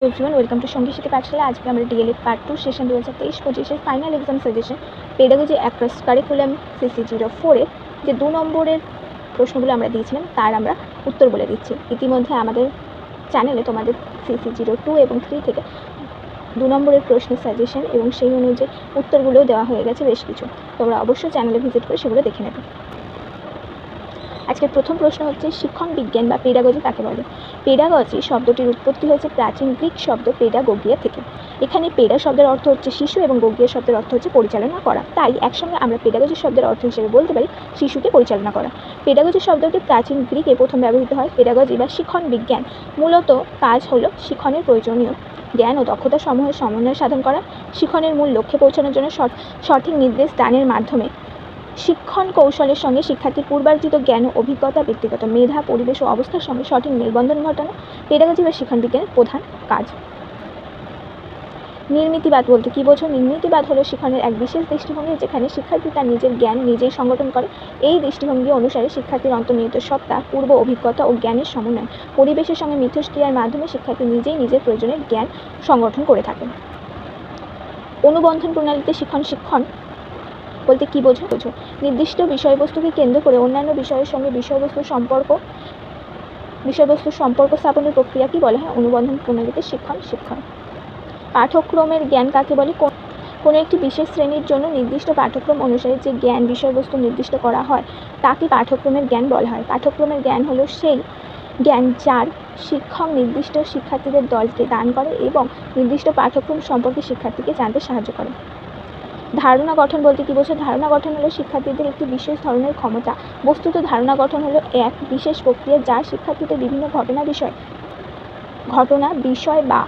Everyone welcome to संगीत साथी पाठशाला। आज के DElEd part 2 session 2023-25 final exam suggestion pedagogy across curriculum CC04 যে 2 নম্বরের প্রশ্নগুলো আমরা দিয়েছিলাম তার আমরা উত্তর বলে দিচ্ছি। ইতিমধ্যে আমাদের চ্যানেলে তোমাদের CC02 এবং 3 থেকে 2 নম্বরের প্রশ্নের সাজেশন এবং সেই অনুযায়ী উত্তরগুলো দেওয়া হয়ে গেছে বেশ কিছু। তোমরা অবশ্যই চ্যানেলে ভিজিট করে সেগুলো দেখে নেবে। আজকের প্রথম প্রশ্ন হচ্ছে শিক্ষণ বিজ্ঞান বা পেডাগজি কাকে বলে। পেডাগজি শব্দটির উৎপত্তি হয়েছে প্রাচীন গ্রিক শব্দ পেডাগোগিয়া থেকে। এখানে পেডা শব্দের অর্থ হচ্ছে শিশু এবং গোগিয়া শব্দের অর্থ হচ্ছে পরিচালনা করা। তাই একসঙ্গে আমরা পেডাগজি শব্দের অর্থ হিসেবে বলতে পারি শিশুকে পরিচালনা করা। পেডাগজি শব্দটি প্রাচীন গ্রিকে প্রথম ব্যবহৃত হয়। পেডাগজি বা শিক্ষণ বিজ্ঞান মূলত কাজ হলো শিক্ষণের প্রয়োজনীয় জ্ঞান ও দক্ষতা সমূহের সমন্বয় সাধন করা। শিক্ষণের মূল লক্ষ্যে পৌঁছানোর জন্য সঠিক নির্দেশ দানের মাধ্যমে শিক্ষণ কৌশলের সঙ্গে শিক্ষার্থীর পূর্বার্জিত জ্ঞান ও অভিজ্ঞতা, ব্যক্তিগত মেধা, পরিবেশ ও অবস্থার সঙ্গে সঠিক মেলবন্ধন ঘটানো পেডাগজি বা শিক্ষণ বিজ্ঞানের প্রধান কাজ। নির্মিতিবাদ বলতে কী বোঝো? নির্মিতিবাদ হলো শিক্ষণের এক বিশেষ দৃষ্টিভঙ্গি যেখানে শিক্ষার্থী তার নিজের জ্ঞান নিজেই সংগঠন করে। এই দৃষ্টিভঙ্গি অনুসারে শিক্ষার্থীর অন্তর্নিহিত সত্তা, পূর্ব অভিজ্ঞতা ও জ্ঞানের সমন্বয় পরিবেশের সঙ্গে মিথস্ক্রিয়ার মাধ্যমে শিক্ষার্থী নিজেই নিজের প্রয়োজনে জ্ঞান সংগঠন করে থাকেন। অনুবন্ধন প্রণালীতে শিক্ষণ বলতে কী বোঝো? নির্দিষ্ট বিষয়বস্তুকে কেন্দ্র করে অন্যান্য বিষয়ের সঙ্গে বিষয়বস্তুর সম্পর্ক স্থাপনের প্রক্রিয়াকে বলা হয় অনুবন্ধন প্রণালীতে শিক্ষণ। পাঠ্যক্রমের জ্ঞান কাকে বলে? কোনো একটি বিশেষ শ্রেণীর জন্য নির্দিষ্ট পাঠ্যক্রম অনুসারে যে জ্ঞান বিষয়বস্তু নির্দিষ্ট করা হয় তাকে পাঠ্যক্রমের জ্ঞান বলা হয়। পাঠ্যক্রমের জ্ঞান হলো সেই জ্ঞান যার শিক্ষক নির্দিষ্ট শিক্ষার্থীদের দলকে দান করে এবং নির্দিষ্ট পাঠ্যক্রম সম্পর্কে শিক্ষার্থীকে জানতে সাহায্য করে। ধারণা গঠন বলতে কী বোঝো? ধারণা গঠন হলো শিক্ষার্থীদের একটি বিশেষ ধরনের ক্ষমতা। বস্তুত ধারণা গঠন হলো এক বিশেষ প্রক্রিয়া যা শিক্ষার্থীদের বিভিন্ন ঘটনা বিষয় বা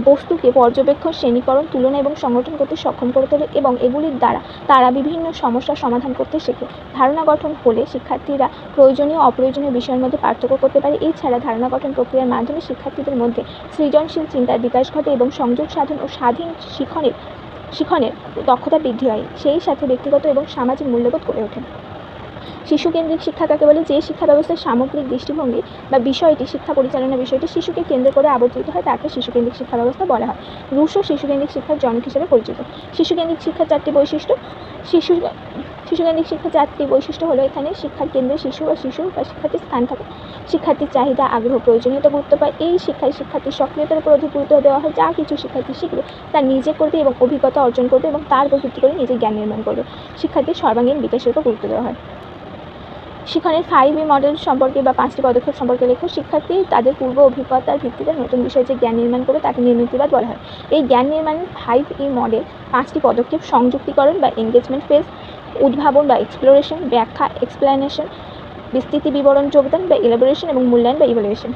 বস্তুকে পর্যবেক্ষণ, শ্রেণীকরণ, তুলনা এবং সংগঠন করতে সক্ষম করে তোলে এবং এগুলির দ্বারা তারা বিভিন্ন সমস্যার সমাধান করতে শেখে। ধারণা গঠন হলে শিক্ষার্থীরা প্রয়োজনীয় অপ্রয়োজনীয় বিষয়ের মধ্যে পার্থক্য করতে পারে। এছাড়া ধারণা গঠন প্রক্রিয়ার মাধ্যমে শিক্ষার্থীদের মধ্যে সৃজনশীল চিন্তার বিকাশ ঘটে এবং সংযোগ সাধন ও স্বাধীন শিক্ষণের দক্ষতা বৃদ্ধি হয়। সেই সাথে ব্যক্তিগত এবং সামাজিক মূল্যবোধ গড়ে ওঠে। শিশুকেন্দ্রিক শিক্ষা কাকে বলে? যে শিক্ষা ব্যবস্থার সামগ্রিক দৃষ্টিভঙ্গি বা বিষয়টি, শিক্ষা পরিচালনা বিষয়টি শিশুকে কেন্দ্র করে আবর্তিত হয় তাকে শিশুকেন্দ্রিক শিক্ষা ব্যবস্থা বলা হয়। রুশো শিশুকেন্দ্রিক শিক্ষার জনক হিসেবে পরিচিত। শিশুকেন্দ্রিক শিক্ষার চারটি বৈশিষ্ট্য। শিশুকেন্দ্রিক শিক্ষার চারটি বৈশিষ্ট্য হলো এখানে শিক্ষার কেন্দ্রে শিশু বা শিক্ষার্থীর স্থান থাকে। শিক্ষার্থীর চাহিদা, আগ্রহ, প্রয়োজনীয়তা গুরুত্ব পায়। এই শিক্ষায় শিক্ষার্থীর সক্রিয়তার উপর অধিক গুরুত্ব দেওয়া হয়। যা কিছু শিক্ষার্থী শিখবে তার নিজে করবে এবং অভিজ্ঞতা অর্জন করবে এবং তার উপর ভিত্তি করে নিজের জ্ঞান নির্মাণ করবে। শিক্ষার্থীর সর্বাঙ্গীন বিকাশের উপর গুরুত্ব দেওয়া হয়। শিক্ষণের 5E মডেল সম্পর্কে বা 5টি পদক্ষেপ সম্পর্কে লেখো। শিক্ষার্থী তাদের পূর্ব অভিজ্ঞতার ভিত্তিতে নতুন বিষয়ে যে জ্ঞান নির্মাণ করে তাকে নির্মিতিবাদ বলা হয়। এই জ্ঞান নির্মাণের 5E মডেল 5টি পদক্ষেপ: সংযুক্তিকরণ বা এঙ্গেজমেন্ট ফেজ, উদ্ভাবন বা এক্সপ্লোরেশন, ব্যাখ্যা এক্সপ্লেনেশন, বিস্তৃতি বিবরণ যোগদান বা ইলাবোরেশন এবং মূল্যায়ন বা ইভ্যালুয়েশন।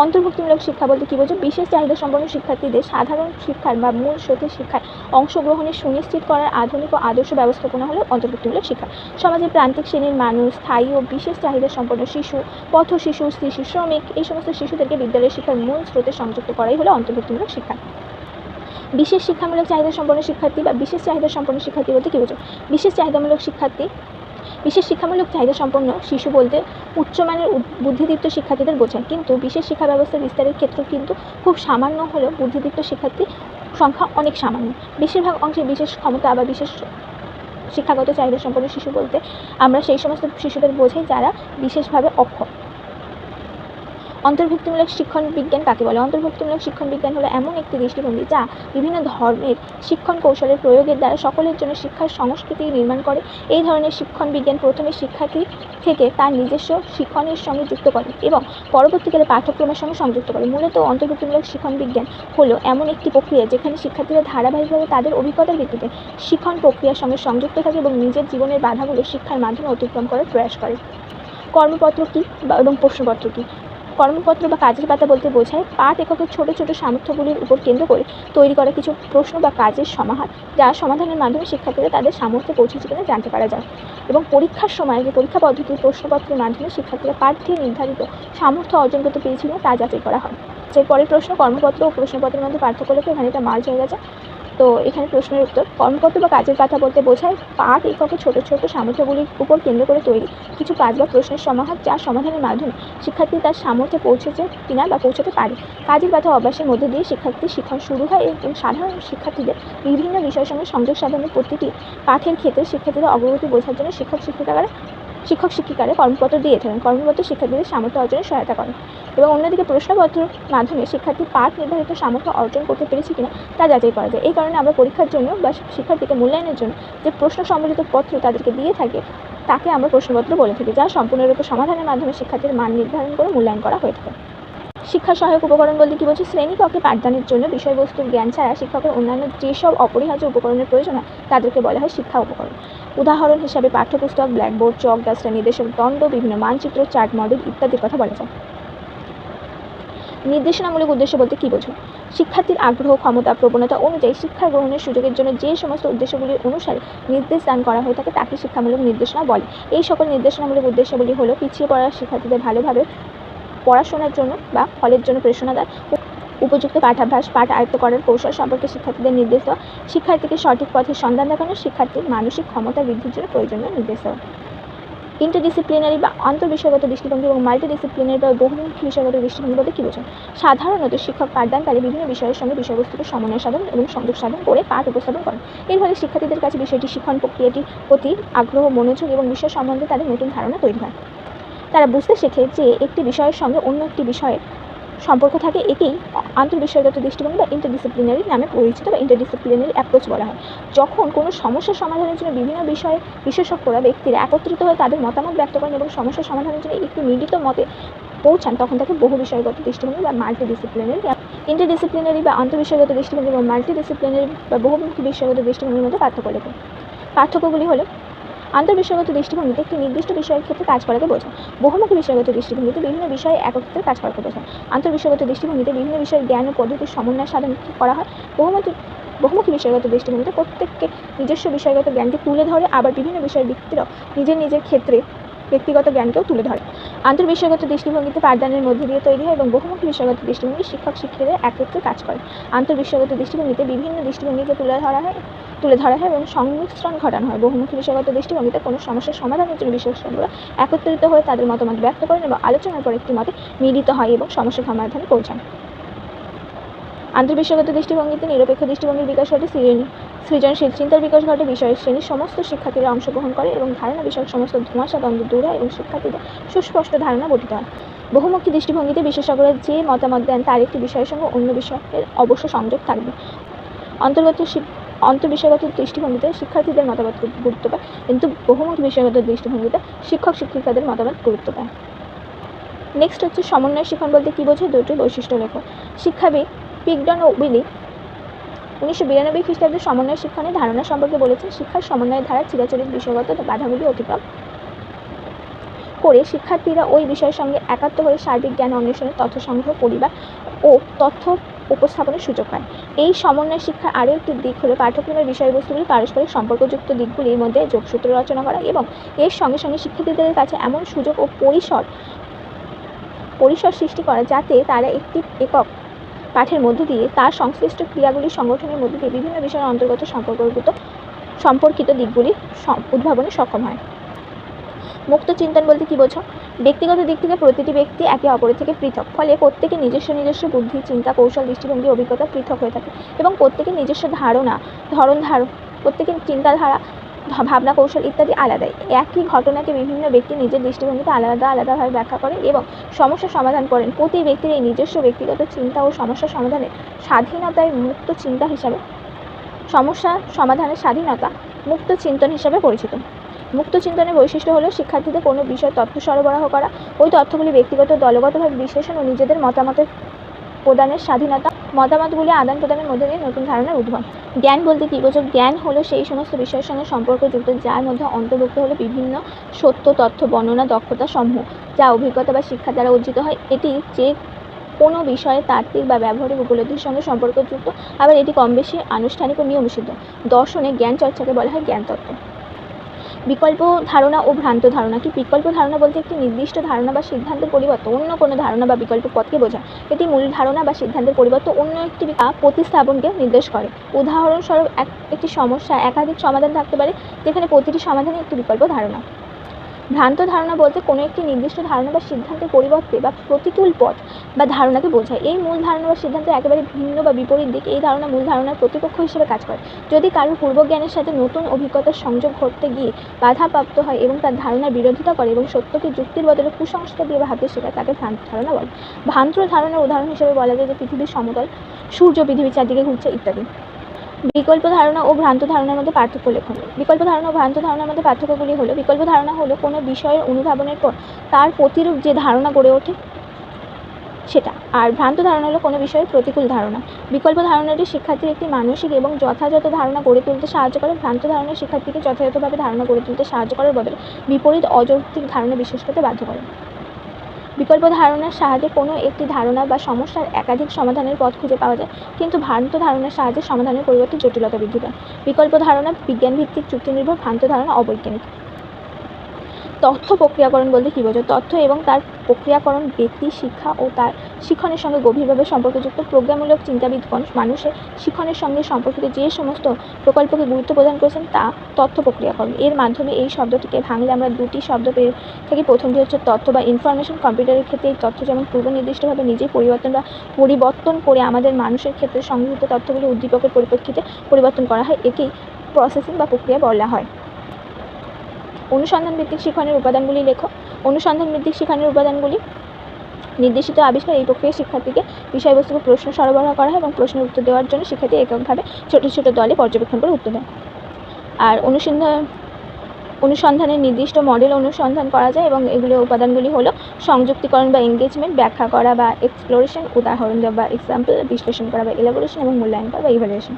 অন্তর্ভুক্তিমূলক শিক্ষা বলতে কী বোঝো? বিশেষ চাহিদা সম্পন্ন শিক্ষার্থীদের সাধারণ শিক্ষার বা মূল স্রোতের শিক্ষায় অংশগ্রহণের সুনিশ্চিত করার আধুনিক ও আদর্শ ব্যবস্থাপনা হলো অন্তর্ভুক্তিমূলক শিক্ষা। সমাজের প্রান্তিক শ্রেণীর মানুষ, স্থায়ী ও বিশেষ চাহিদা সম্পন্ন শিশু, পথ শিশু, স্ত্রী শিশু, শ্রমিক এই সমস্ত শিশুদেরকে বিদ্যালয়ের শিক্ষার মূল স্রোতে সংযুক্ত করাই হলো অন্তর্ভুক্তিমূলক শিক্ষা। বিশেষ শিক্ষামূলক চাহিদা সম্পন্ন শিক্ষার্থী বা বিশেষ চাহিদা সম্পন্ন শিক্ষার্থী বলতে কী বোঝো? বিশেষ শিক্ষামূলক চাহিদা সম্পন্ন শিশু বলতে উচ্চমানের বুদ্ধিদীপ্ত শিক্ষার্থীদের বোঝায়। কিন্তু বিশেষ শিক্ষা ব্যবস্থা বিস্তারের ক্ষেত্র কিন্তু খুব সামান্য হলেও বুদ্ধিদীপ্ত শিক্ষার্থীর সংখ্যা অনেক সামান্য। বেশিরভাগ অংশে বিশেষ ক্ষমতা বা বিশেষ শিক্ষাগত চাহিদা সম্পন্ন শিশু বলতে আমরা সেই সমস্ত শিশুদের বোঝাই যারা বিশেষভাবে অক্ষম। অন্তর্ভুক্তিমূলক শিক্ষণ বিজ্ঞান কাকে বলে? অন্তর্ভুক্তিমূলক শিক্ষণ বিজ্ঞান হলো এমন একটি দৃষ্টিভঙ্গি যা বিভিন্ন ধর্মের শিক্ষণ কৌশলের প্রয়োগের দ্বারা সকলের জন্য শিক্ষার সংস্কৃতি নির্মাণ করে। এই ধরনের শিক্ষণ বিজ্ঞান প্রথমে শিক্ষার্থী থেকে তার নিজস্ব শিক্ষণের সঙ্গে যুক্ত করে এবং পরবর্তীকালে পাঠ্যক্রমের সঙ্গে সংযুক্ত করে। মূলত অন্তর্ভুক্তিমূলক শিক্ষণ বিজ্ঞান হলো এমন একটি প্রক্রিয়া যেখানে শিক্ষার্থীরা ধারাবাহিকভাবে তাদের অভিজ্ঞতার ভিত্তিতে শিক্ষণ প্রক্রিয়ার সঙ্গে সংযুক্ত থাকে এবং নিজের জীবনের বাধাগুলো শিক্ষার মাধ্যমে অতিক্রম করার প্রয়াস করে। কর্মপত্র কী এবং প্রশ্নপত্র কী? কর্মপত্র বা কাজের পাতা বলতে বোঝায় পাঠ এককের ছোট ছোট সামর্থ্যগুলির উপর কেন্দ্র করে তৈরি করা কিছু প্রশ্ন বা কাজের সমাহার যা সমাধানের মাধ্যমে শিক্ষার্থীরা তাদের সামর্থ্যে পৌঁছেছে কিনা জানতে পারা যায়। এবং পরীক্ষার সময় যে পরীক্ষা পদ্ধতির প্রশ্নপত্রের মাধ্যমে শিক্ষার্থীরা পাঠ দিয়ে নির্ধারিত সামর্থ্য অর্জন করতে পেরেছিল তা যাচাই করা হয়। যে পরের প্রশ্ন, কর্মপত্র ও প্রশ্নপত্রের মধ্যে পার্থক্য লেখো। এখানে এটা মার্জ হয়ে গেছে। তো এখানে প্রশ্নের উত্তর, কর্মপত্র বা কাজের কথা বলতে বোঝায় পাঠ এককে ছোট ছোট সামর্থ্যগুলির উপর কেন্দ্র করে তৈরি কিছু কাজ বা প্রশ্নের সমাহার, যার সমাধানের মাধ্যমে শিক্ষার্থী তার সামর্থ্যে পৌঁছেছে কিনা বা পৌঁছাতে পারে। কাজের কথা অভ্যাসের মধ্যে দিয়ে শিক্ষার্থীর শিক্ষণ শুরু হয় এবং সাধারণ শিক্ষার্থীদের বিভিন্ন বিষয়ের সঙ্গে সংযোগ সাধনের প্রতিটি পাঠের ক্ষেত্রে শিক্ষার্থীদের অগ্রগতি বোঝার জন্য শিক্ষক শিক্ষিকারা কর্মপত্র দিয়ে থাকেন। কর্মপত্র শিক্ষার্থীদের সামর্থ্য অর্জনে সহায়তা করে এবং অন্যদিকে প্রশ্নপত্রের মাধ্যমে শিক্ষার্থী পাঠ নির্ধারিত সামর্থ্য অর্জন করতে পেরেছে কিনা তা যাচাই করা যায়। এই কারণে আমরা পরীক্ষার জন্য বা শিক্ষার্থীকে মূল্যায়নের জন্য যে প্রশ্ন সম্বলিত পত্র তাদেরকে দিয়ে থাকে তাকে আমরা প্রশ্নপত্র বলে থাকি, যা সম্পূর্ণরূপে সমাধানের মাধ্যমে শিক্ষার্থীর মান নির্ধারণ করে মূল্যায়ন করা হয়ে থাকে। শিক্ষা সহায়ক উপকরণ বলতে কি বোঝায়? শ্রেণীকক্ষে পাঠদানের জন্য বিষয়বস্তুর জ্ঞান ছাড়া শিক্ষকের অন্যান্য যেসব অপরিহার্য উপকরণের প্রয়োজন হয় তাদেরকে বলা হয় শিক্ষা উপকরণ। উদাহরণ হিসাবে পাঠ্যপুস্তক, ব্ল্যাকবোর্ড, চক, ডাস্টার, নির্দেশক দণ্ড, বিভিন্ন মানচিত্র, চার্ট, মডেল ইত্যাদির কথা বলা যায়। নির্দেশনামূলক উদ্দেশ্য বলতে কি বোঝো? শিক্ষার্থীর আগ্রহ, ক্ষমতা, প্রবণতা অনুযায়ী শিক্ষা গ্রহণের সুযোগের জন্য যে সমস্ত উদ্দেশ্যগুলির অনুসারে নির্দেশ দান করা হয়ে থাকে তাকে শিক্ষামূলক নির্দেশনা বলে। এই সকল নির্দেশনামূলক উদ্দেশ্যগুলি হলো পিছিয়ে পড়া শিক্ষার্থীদের ভালোভাবে পড়াশোনার জন্য বা ফলের জন্য প্রেরণা দেয়, উপযুক্ত পাঠাভ্যাস, পাঠ আয়ত্ত করার কৌশল সম্পর্কে শিক্ষার্থীদের নির্দেশ দেওয়া, শিক্ষার্থীকে সঠিক পথের সন্ধান দেখানো, শিক্ষার্থীর মানসিক ক্ষমতা বৃদ্ধির জন্য প্রয়োজনীয় নির্দেশ দেওয়া। ইন্টারডিসিপ্লিনারি বা আন্তঃবিষয়গত দৃষ্টিভঙ্গি এবং মাল্টিডিসিপ্লিনারি বা বহুমুখী বিষয়গত দৃষ্টিভঙ্গি বলতে কী বোঝায়? সাধারণত শিক্ষক পাঠদানকারী বিভিন্ন বিষয়ের সঙ্গে বিষয়বস্তুকে সমন্বয় সাধন এবং সংযোগ সাধন করে পাঠ উপস্থাপন করেন। এর ফলে শিক্ষার্থীদের কাছে বিষয়টি শিক্ষণ প্রক্রিয়াটির প্রতি আগ্রহ, মনোযোগ এবং বিষয় সম্বন্ধে তাদের নতুন ধারণা তৈরি হয়। তারা বুঝতে শেখে যে একটি বিষয়ের সঙ্গে অন্য একটি বিষয়ের সম্পর্ক থাকে। একেই আন্তঃবিষয়গত দৃষ্টিভঙ্গি বা ইন্টারডিসিপ্লিনারি নামে পরিচিত বা ইন্টারডিসিপ্লিনারি অ্যাপ্রোচ বলা হয়। যখন কোনো সমস্যার সমাধানের জন্য বিভিন্ন বিষয়ে বিশেষজ্ঞরা ব্যক্তিরা একত্রিত হয়ে তাদের মতামত ব্যক্ত করেন এবং সমস্যার সমাধানের জন্য একটি মিলিত মতে পৌঁছান, তখন তাকে বহু বিষয়গত দৃষ্টিভঙ্গি বা মাল্টিডিসিপ্লিনারি। ইন্টারডিসিপ্লিনারি বা আন্তঃবিষয়গত দৃষ্টিভঙ্গি এবং মাল্টিডিসিপ্লিনারি বা বহুমুখী বিষয়গত দৃষ্টিভঙ্গির মধ্যে পার্থক্য লেখো। পার্থক্যগুলি হলো, আন্তঃবিষয়গত দৃষ্টিভঙ্গিতে একটি নির্দিষ্ট বিষয়ের ক্ষেত্রে কাজ করাকে বোঝায়। বহুমুখী বিষয়গত দৃষ্টিভঙ্গিতে বিভিন্ন বিষয়ে একত্রে কাজ করাকে বোঝায়। আন্তঃবিষয়গত দৃষ্টিভঙ্গিতে বিভিন্ন বিষয়ের জ্ঞান ও পদ্ধতির সমন্বয় সাধন করা হয়। বহুমুখী বিষয়গত দৃষ্টিভঙ্গিতে প্রত্যেককে নিজস্ব বিষয়গত জ্ঞানকে তুলে ধরে, আবার বিভিন্ন বিষয়ের ব্যক্তিরাও নিজের ক্ষেত্রে ব্যক্তিগত জ্ঞানকেও তুলে ধরে। আন্তঃবিষয়গত দৃষ্টিভঙ্গিতে পাঠদানের মধ্যে দিয়ে তৈরি হয় এবং বহুমুখী বিষয়গত দৃষ্টিভঙ্গি শিক্ষক শিক্ষিকাদের একত্রে কাজ করে। আন্তঃবিষয়গত দৃষ্টিভঙ্গিতে বিভিন্ন দৃষ্টিভঙ্গিকে তুলে ধরা হয় এবং সংমিশ্রণ ঘটানো হয়। বহুমুখী বিষয়গত দৃষ্টিভঙ্গিতে কোনো সমস্যার সমাধানের জন্য বিশেষজ্ঞরা একত্রিত হয়ে তাদের মতামত ব্যক্ত করেন এবং আলোচনার পর একটি মতে মিলিত হয় এবং সমস্যা সমাধানে পৌঁছান। আন্তঃবিষয়গত দৃষ্টিভঙ্গিতে নিরপেক্ষ দৃষ্টিভঙ্গির বিকাশ ঘটে, সৃজনশীল চিন্তার বিকাশ ঘটে, বিষয়ের শ্রেণীর সমস্ত শিক্ষার্থীরা অংশগ্রহণ করে এবং ধারণা বিষয়ক সমস্ত ধোঁয়াশা দ্বন্দ্ব দূর হয় এবং শিক্ষার্থীদের সুস্পষ্ট ধারণা গঠিত হয়। বহুমুখী দৃষ্টিভঙ্গিতে বিশেষজ্ঞরা যে মতামত দেন তার একটি বিষয়ের সঙ্গে অন্য বিষয়ের অবশ্য সংযোগ থাকবে। আন্তঃবিষয়গত দৃষ্টিভঙ্গিতে শিক্ষার্থীদের মতামত গুরুত্ব পায়, কিন্তু বহুমুখী বিষয়গত দৃষ্টিভঙ্গিতে শিক্ষক শিক্ষিকাদের মতামত গুরুত্ব পায়। নেক্সট হচ্ছে সমন্বয় শিক্ষণ বলতে কী বোঝায়? দুটি বৈশিষ্ট্য লেখো। শিক্ষাবিদ পিগডন ও উইলি 1992 খ্রিস্টাব্দে সমন্বয় শিক্ষণের ধারণা সম্পর্কে বলেছেন, শিক্ষার সমন্বয়ের ধারা চিরাচরিত বিষয়গত বাধাগুলি অতিক্রম করে শিক্ষার্থীরা ওই বিষয়ের সঙ্গে একাত্ম হয়ে সার্বিক জ্ঞান অন্বেষণের তথ্য সংগ্রহ পরিবার ও তথ্য উপস্থাপনের সুযোগ পায়। এই সমন্বয় শিক্ষার আরও একটি দিক হলো পাঠ্যক্রমের বিষয়বস্তুগুলি পারস্পরিক সম্পর্কযুক্ত দিকগুলির মধ্যে যোগসূত্র রচনা করা এবং এর সঙ্গে সঙ্গে শিক্ষার্থীদের কাছে এমন সুযোগ ও পরিসর সৃষ্টি করা যাতে তারা একটি একক পাঠের মধ্যে দিয়ে তার সংশ্লিষ্ট ক্রিয়াগুলির সংগঠনের মধ্যে দিয়ে বিভিন্ন বিষয়ের অন্তর্গত সম্পর্কিত দিকগুলি উদ্ভাবনে সক্ষম হয়। মুক্ত চিন্তন বলতে কী বোঝো? ব্যক্তিগত দিক থেকে প্রতিটি ব্যক্তি একে অপরের থেকে পৃথক, ফলে প্রত্যেকের নিজস্ব বুদ্ধি, চিন্তা, কৌশল, দৃষ্টিভঙ্গি, অভিজ্ঞতা পৃথক হয়ে থাকে এবং প্রত্যেকের নিজস্ব প্রত্যেকের চিন্তাধারা, ভাবনা কৌশল ইত্যাদি আলাদাই। একই ঘটনাকে বিভিন্ন ব্যক্তি নিজের দৃষ্টিভঙ্গিতে আলাদাভাবে ব্যাখ্যা করেন এবং সমস্যা সমাধান করেন। প্রতি ব্যক্তির এই নিজস্ব ব্যক্তিগত চিন্তা ও সমস্যা সমাধানের স্বাধীনতা মুক্ত চিন্তন হিসাবে পরিচিত। মুক্ত চিন্তনের বৈশিষ্ট্য হলো শিক্ষার্থীদের কোনো বিষয়ে তথ্য সরবরাহ করা, ওই তথ্যগুলি ব্যক্তিগত দলগতভাবে বিশ্লেষণ ও নিজেদের মতামতের প্রদানের স্বাধীনতা, মতামতগুলি আদান প্রদানের মধ্যে দিয়ে নতুন ধারণার উদ্ভব। জ্ঞান বলতে কী বোঝো? জ্ঞান হলো সেই সমস্ত বিষয়ের সঙ্গে সম্পর্কযুক্ত যার মধ্যে অন্তর্ভুক্ত হলো বিভিন্ন সত্য, তথ্য, বর্ণনা, দক্ষতা সমূহ যা অভিজ্ঞতা বা শিক্ষা দ্বারা অর্জিত হয়। এটি যে কোনো বিষয়ে তাত্ত্বিক বা ব্যবহারিক উপলব্ধির সঙ্গে সম্পর্কযুক্ত, আবার এটি কম বেশি আনুষ্ঠানিক ও নিয়মসিদ্ধ। দর্শনে জ্ঞান চর্চাকে বলা হয় জ্ঞানতত্ত্ব। বিকল্প ধারণা ও ভ্রান্ত ধারণা কি? বিকল্প ধারণা বলতে একটি নির্দিষ্ট ধারণা বা সিদ্ধান্তের পরিবর্তে অন্য কোনো ধারণা বা বিকল্প পথকে বোঝায়। এটি মূল ধারণা বা সিদ্ধান্তের পরিবর্তে অন্য একটি প্রতিস্থাপনকে নির্দেশ করে। উদাহরণস্বরূপ একটি সমস্যার একাধিক সমাধান থাকতে পারে, যেখানে প্রতিটি সমাধানই একটি বিকল্প ধারণা। ভ্রান্ত ধারণা বলতে কোনো একটি নির্দিষ্ট ধারণা বা সিদ্ধান্তের পরিবর্তে বা প্রতিকূল পথ বা ধারণাকে বোঝায়। এই মূল ধারণা বা সিদ্ধান্তের একেবারে ভিন্ন বা বিপরীত দিক এই ধারণা মূল ধারণার প্রতিপক্ষ হিসেবে কাজ করে। যদি কারোর পূর্বজ্ঞানের সাথে নতুন অভিজ্ঞতার সংযোগ ঘটতে গিয়ে বাধাপ্রাপ্ত হয় এবং তার ধারণার বিরোধিতা করে এবং সত্যকে যুক্তির বদলে কুসংস্কার দিয়ে ভাবতে শেখায়, তাকে ভ্রান্ত ধারণা বলে। ভ্রান্ত ধারণার উদাহরণ হিসেবে বলা যায় যে পৃথিবীর সমতল, সূর্য পৃথিবীর চারদিকে ঘুরছে ইত্যাদি। বিকল্প ধারণা ও ভ্রান্ত ধারণার মধ্যে পার্থক্য লেখন। বিকল্প ধারণা ও ভ্রান্ত ধারণার মধ্যে পার্থক্যগুলি হলো: বিকল্প ধারণা হলো কোনো বিষয়ের অনুধাবনের পর তার প্রতিরূপ যে ধারণা গড়ে ওঠে সেটা, আর ভ্রান্ত ধারণা হলো কোনো বিষয়ের প্রতিকূল ধারণা। বিকল্প ধারণাটি শিক্ষার্থীর একটি মানসিক এবং যথাযথ ধারণা গড়ে তুলতে সাহায্য করে। ভ্রান্ত ধারণা শিক্ষার্থীকে যথাযথভাবে ধারণা গড়ে তুলতে সাহায্য করার বদলে বিপরীত অযৌক্তিক ধারণা বিশ্বাস করতে বাধ্য করে। বিকল্প ধারণার সাহায্যে কোনো একটি ধারণা বা সমস্যার একাধিক সমাধানের পথ খুঁজে পাওয়া যায়, কিন্তু ভ্রান্ত ধারণার সাহায্যে সমাধানের পরিবর্তে জটিলতা বৃদ্ধি পায়। বিকল্প ধারণা বিজ্ঞানভিত্তিক, যুক্তিনির্ভর, ভ্রান্ত ধারণা অবৈজ্ঞানিক। তথ্য প্রক্রিয়াকরণ বলতে কী বোঝো? তথ্য এবং তার প্রক্রিয়াকরণ ব্যক্তি শিক্ষা ও তার শিক্ষণের সঙ্গে গভীরভাবে সম্পর্কযুক্ত। প্রজ্ঞামূলক চিন্তাবিদগণ মানুষের শিক্ষণের সঙ্গে সম্পর্কিত যে সমস্ত প্রকল্পকে গুরুত্ব প্রদান করেছেন তা তথ্য প্রক্রিয়াকরণ। এর মাধ্যমে এই শব্দটিকে ভাঙলে আমরা দুটি শব্দ পেয়ে থাকি। প্রথমটি হচ্ছে তথ্য বা ইনফরমেশন। কম্পিউটারের ক্ষেত্রে এই তথ্য যেমন পূর্বনির্দিষ্টভাবে নিজেই পরিবর্তন করে আমাদের মানুষের ক্ষেত্রে সংগৃহীত তথ্যগুলি উদ্দীপকের পরিপ্রেক্ষিতে পরিবর্তন করা হয়, একেই প্রসেসিং বা প্রক্রিয়া বলা হয়। অনুসন্ধান ভিত্তিক শিক্ষণের উপাদানগুলি লেখো। অনুসন্ধান ভিত্তিক শিক্ষণের উপাদানগুলি: নির্দেশিত আবিষ্কার। এই প্রক্রিয়ায় শিক্ষার্থীকে বিষয়বস্তুকে প্রশ্ন সরবরাহ করা হয় এবং প্রশ্নের উত্তর দেওয়ার জন্য শিক্ষার্থী এককভাবে ছোট ছোট দলে পর্যবেক্ষণ করে উত্তর দেয়। আর অনুসন্ধানের নির্দিষ্ট মডেল অনুসন্ধান করা যায় এবং এগুলোর উপাদানগুলি হলো সংযুক্তিকরণ বা এনগেজমেন্ট, ব্যাখ্যা করা বা এক্সপ্লোরেশন, উদাহরণ দেওয়া বা এক্সাম্পল, বিশ্লেষণ করা বা এলাবোরেশন এবং মূল্যায়ন করা বা ইভ্যালুয়েশন।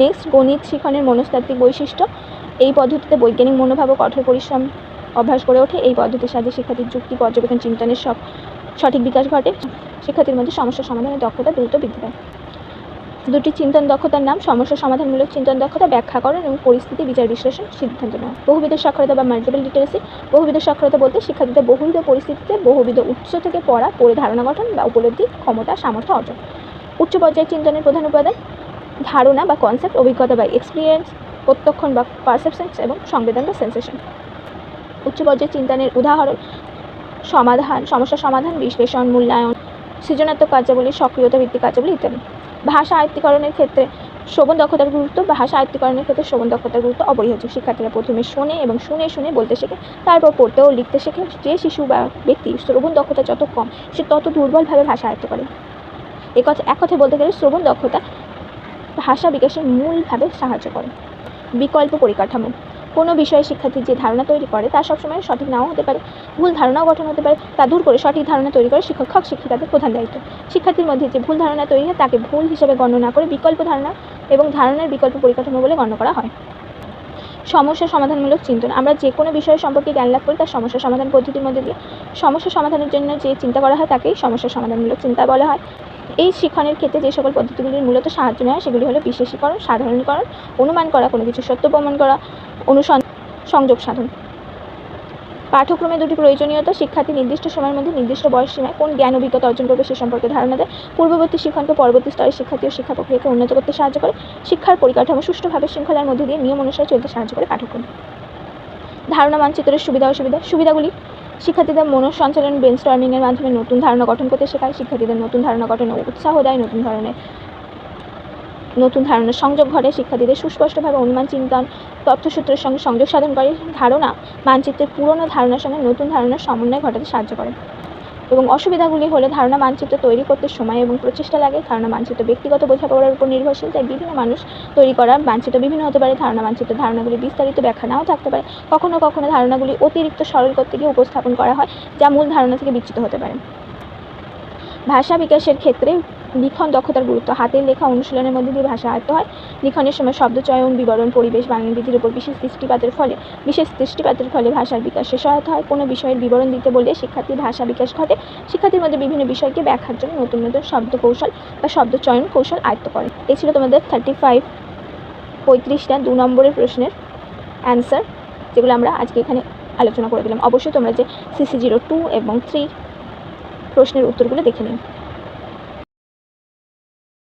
নেক্সট, গণিত শিক্ষণের মনস্তাত্ত্বিক বৈশিষ্ট্য। এই পদ্ধতিতে বৈজ্ঞানিক মনোভাব ও কঠোর পরিশ্রম অভ্যাস গড়ে ওঠে। এই পদ্ধতির সাহায্যে শিক্ষার্থীর যুক্তি, পর্যবেক্ষণ, চিন্তনের সঠিক বিকাশ ঘটে। শিক্ষার্থীর মধ্যে সমস্যা সমাধানের দক্ষতা দ্রুত বৃদ্ধি পায়। দুটি চিন্তন দক্ষতার নাম: সমস্যা সমাধানমূলক চিন্তন দক্ষতা, ব্যাখ্যাকরণ এবং পরিস্থিতি বিচার বিশ্লেষণ, সিদ্ধান্ত নেওয়া। বহুবিধ সাক্ষরতা বা মাল্টিপল লিটারেসি। বহুবিধ সাক্ষরতা বলতে শিক্ষার্থীদের বহুবিধ পরিস্থিতিতে বহুবিধ উৎস থেকে পড়ে ধারণা গঠন বা উপলব্ধি ক্ষমতা, সামর্থ্য অর্জন। উচ্চ পর্যায়ের চিন্তনের প্রধান উপাদান: ধারণা বা কনসেপ্ট, অভিজ্ঞতা বা এক্সপিরিয়েন্স, প্রত্যক্ষণ বা পারসেপশন এবং সংবেদন বা সেন্সেশন। উচ্চ পর্যায়ের চিন্তনের উদাহরণ: সমস্যা সমাধান, বিশ্লেষণ, মূল্যায়ন, সৃজনাত্মক কার্যাবলী, সক্রিয়তা ভিত্তিক কার্যাবলী ইত্যাদি। ভাষা আয়ত্তীকরণের ক্ষেত্রে শ্রবণ দক্ষতার গুরুত্ব। ভাষা আয়ত্তীকরণের ক্ষেত্রে শ্রবণ দক্ষতার গুরুত্ব অপরিহার্য। শিক্ষার্থীরা প্রথমে শোনে এবং শুনে বলতে শেখে, তারপর পড়তে ও লিখতে শেখে। যে শিশু বা ব্যক্তি শ্রবণ দক্ষতা যত কম, সে তত দুর্বলভাবে ভাষা আয়ত্ত করে। এক কথায় বলতে গেলে শ্রবণ দক্ষতা ভাষা বিকাশে মূলভাবে সাহায্য করে। বিকল্প পরিকাঠামো: কোনো বিষয়ে শিক্ষার্থী যে ধারণা তৈরি করে তা সবসময় সঠিক নাও হতে পারে, ভুল ধারণাও গঠন হতে পারে। তা দূর করে সঠিক ধারণা তৈরি করে শিক্ষক শিক্ষিকাদের প্রধান দায়িত্ব। শিক্ষার্থীর মধ্যে যে ভুল ধারণা তৈরি হয় তাকে ভুল হিসেবে গণ্য না করে বিকল্প ধারণা এবং ধারণার বিকল্প পরিকাঠামো বলে গণ্য করা হয়। সমস্যা সমাধানমূলক চিন্তন: আমরা যে কোনো বিষয় সম্পর্কে জ্ঞান লাভ করি তার সমস্যা সমাধান পদ্ধতির মধ্যে দিয়ে। সমস্যা সমাধানের জন্য যে চিন্তা করা হয় তাকেই সমস্যা সমাধানমূলক চিন্তা বলা হয়। এই শিক্ষণের ক্ষেত্রে যে সকল পদ্ধতিগুলির মূলত সাহায্য নেওয়া হয় সেগুলি হলো বিশেষীকরণ, সাধারণীকরণ, অনুমান করা, কোনো কিছু সত্য প্রমাণ করা, সংযোগ সাধন। পাঠ্যক্রমে দুটি প্রয়োজনীয়তা: শিক্ষার্থী নির্দিষ্ট সময়ের মধ্যে নির্দিষ্ট বয়স সীমায় কোন জ্ঞান অভিজ্ঞতা অর্জন করবে সে সম্পর্কে ধারণা দেয়। পূর্ববর্তী শিক্ষণকে পরবর্তী স্তরের শিক্ষার্থী ও শিক্ষা প্রক্রিয়াকে উন্নত করতে সাহায্য করে। শিক্ষার পরিকাঠামো সুষ্ঠুভাবে শৃঙ্খলার মধ্যে দিয়ে নিয়ম অনুসারে চলতে সাহায্য করে পাঠ্যক্রম। ধারণা মানচিত্রের সুবিধা অসুবিধা। সুবিধাগুলি: শিক্ষার্থীদের মনঃসঞ্চালন, ব্রেনস্টর্মিংয়ের মাধ্যমে নতুন ধারণা গঠন করতে শেখায়। শিক্ষার্থীদের নতুন ধারণা গঠনে উৎসাহ দেয়। নতুন ধারণার সংযোগ ঘটে। শিক্ষার্থীদের সুস্পষ্টভাবে অনুমান, চিন্তন, তথ্যসূত্রের সঙ্গে সংযোগ সাধন করে। ধারণা মানচিত্রের পুরনো ধারণার সঙ্গে নতুন ধারণার সমন্বয় ঘটাতে সাহায্য করে। এবং অসুবিধাগুলি হলো ধারণা মানচিত্র তৈরি করতে সময় এবং প্রচেষ্টা লাগে। ধারণা মানচিত্র ব্যক্তিগত বোঝাপড়ার উপর নির্ভরশীল, তাই বিভিন্ন মানুষ তৈরি করা মানচিত্র বিভিন্ন হতে পারে। ধারণাগুলি বিস্তারিত ব্যাখ্যা নাও থাকতে পারে। কখনো কখনো ধারণাগুলি অতিরিক্ত সরল করতে গিয়ে উপস্থাপন করা হয়, যা মূল ধারণা থেকে বিচ্যুত হতে পারে। ভাষা বিকাশের ক্ষেত্রে লিখন দক্ষতার গুরুত্ব: হাতের লেখা অনুশীলনের মধ্যে দিয়ে ভাষা আয়ত্ত হয়। লিখনের সময় শব্দ চয়ন, বিবরণ, পরিবেশ, বানানবিধির উপর বিশেষ দৃষ্টিপাতের ফলে ভাষার বিকাশে সহায়তা হয়। কোনো বিষয়ের বিবরণ দিতে বললে শিক্ষার্থীর ভাষা বিকাশ ঘটে। শিক্ষার্থীর মধ্যে বিভিন্ন বিষয়কে ব্যাখ্যার জন্য নতুন নতুন শব্দ কৌশল বা শব্দ চয়ন কৌশল আয়ত্ত করে। এই ছিল তোমাদের 35 ২ নম্বরের প্রশ্নের অ্যান্সার, যেগুলো আমরা আজকে এখানে আলোচনা করে দিলাম। অবশ্যই তোমরা যে CC02 এবং 3 প্রশ্নের উত্তরগুলো দেখে নিও।